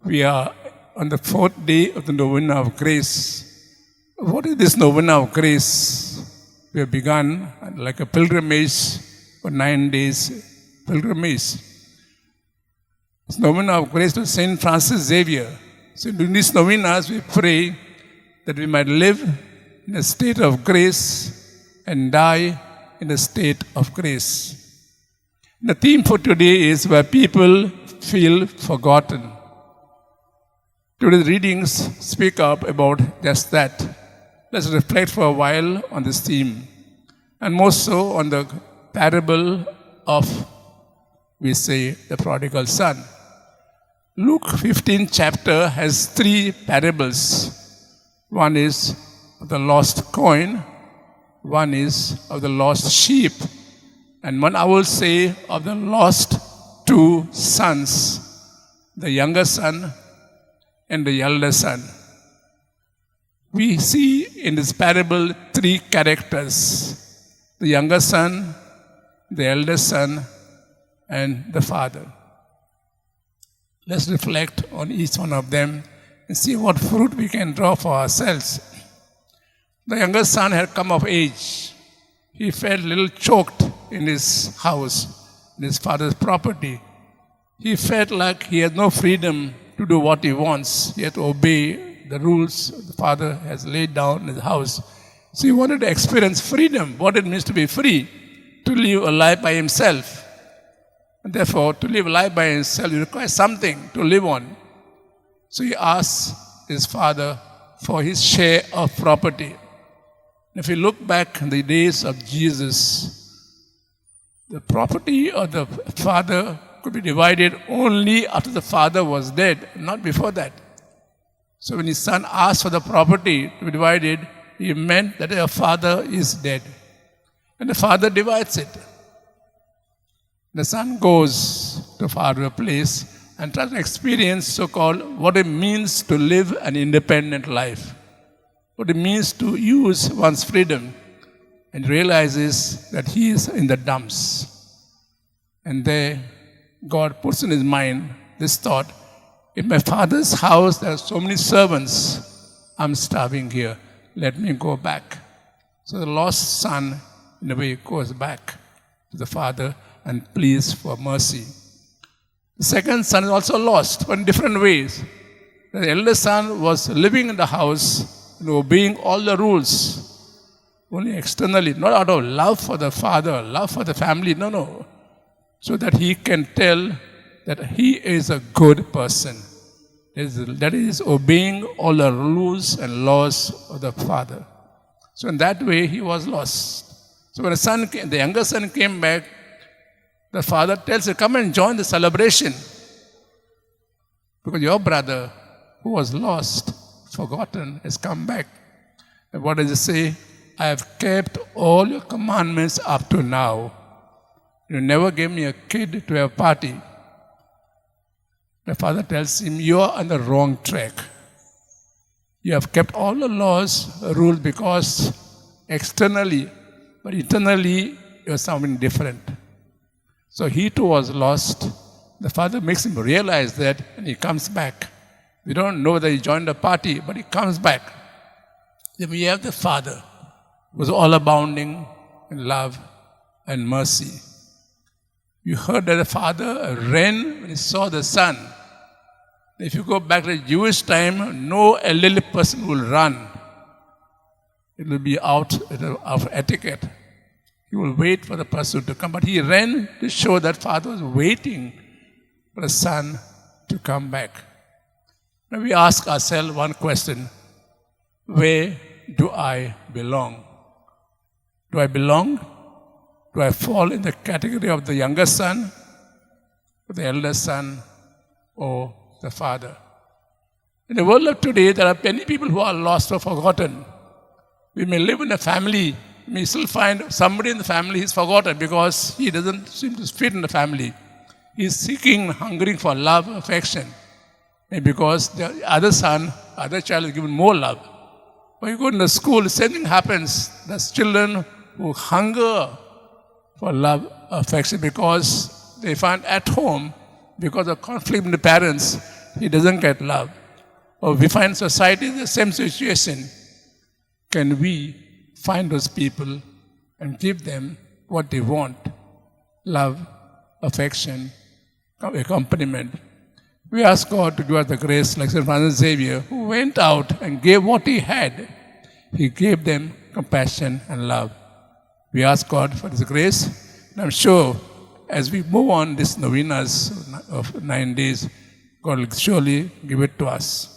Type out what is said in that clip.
We are on the 4th day of the Novena of Grace. What is this Novena of Grace? We have begun like a pilgrimage for 9 days. Pilgrimage. It's Novena of Grace to St Francis Xavier. So during these novenas, we pray that we might live in a state of grace and die in a state of grace. The theme for today is where people feel forgotten. Today's readings speak up about just that. Let's reflect for a while on this theme, and more so on the parable of, we say, the prodigal son. Luke 15 chapter has 3 parables. One is of the lost coin, one is of the lost sheep, and one I will say of the lost 2 sons, the younger son and the elder son. We see in this parable 3 characters: the younger son, the elder son, and the father. Let's reflect on each one of them and see what fruit we can draw for ourselves. The younger son had come of age. He felt a little choked in his house, in his father's property. He felt like he had no freedom to do what he wants. He had to obey the rules the father has laid down in his house. So he wanted to experience freedom, what it means to be free, to live a life by himself. And therefore, to live a life by himself, he requires something to live on. So he asks his father for his share of property. If you look back in the days of Jesus, the property of the father could be divided only after the father was dead, not before that. So when his son asked for the property to be divided, he meant that the father is dead. And the father divides it. The son goes to a faraway place and tries to experience so-called what it means to live an independent life, what it means to use one's freedom, and realizes that he is in the dumps. And there, God puts in his mind this thought: in my father's house there are so many servants, I'm starving here, let me go back. So the lost son, in a way, goes back to the father and pleads for mercy. The second son is also lost, but in different ways. The elder son was living in the house and obeying all the rules, only externally, not out of love for the father, love for the family, no. So that he can tell that he is a good person. That is obeying all the rules and laws of the father. So in that way, he was lost. So when the younger son came back, the father tells him, come and join the celebration. Because your brother, who was lost, forgotten, has come back. And what does it say? I have kept all your commandments up to now. You never gave me a kid to have a party. The father tells him, you are on the wrong track. You have kept all the laws, rules, because externally, but internally, you are something different. So he too was lost. The father makes him realize that, and he comes back. We don't know that he joined the party, but he comes back. Then we have the father, who was all abounding in love and mercy. You heard that the father ran when he saw the son. If you go back to the Jewish time, no elderly person will run. It will be out of etiquette. He will wait for the person to come. But he ran to show that father was waiting for the son to come back. Now we ask ourselves one question: where do I belong? Do I belong? Do I fall in the category of the younger son, or the elder son, or the father? In the world of today, there are many people who are lost or forgotten. We may live in a family, we may still find somebody in the family is forgotten because he doesn't seem to fit in the family. He is seeking, hungering for love, affection. Maybe because the other son, other child is given more love. When you go to the school, the same thing happens. There's children who hunger for love, affection, because they find at home, because of conflict with the parents, he doesn't get love. Or we find society in the same situation. Can we find those people and give them what they want? Love, affection, accompaniment. We ask God to give us the grace like St Francis Xavier, who went out and gave what he had. He gave them compassion and love. We ask God for His grace, and I'm sure as we move on these novenas of 9 days, God will surely give it to us.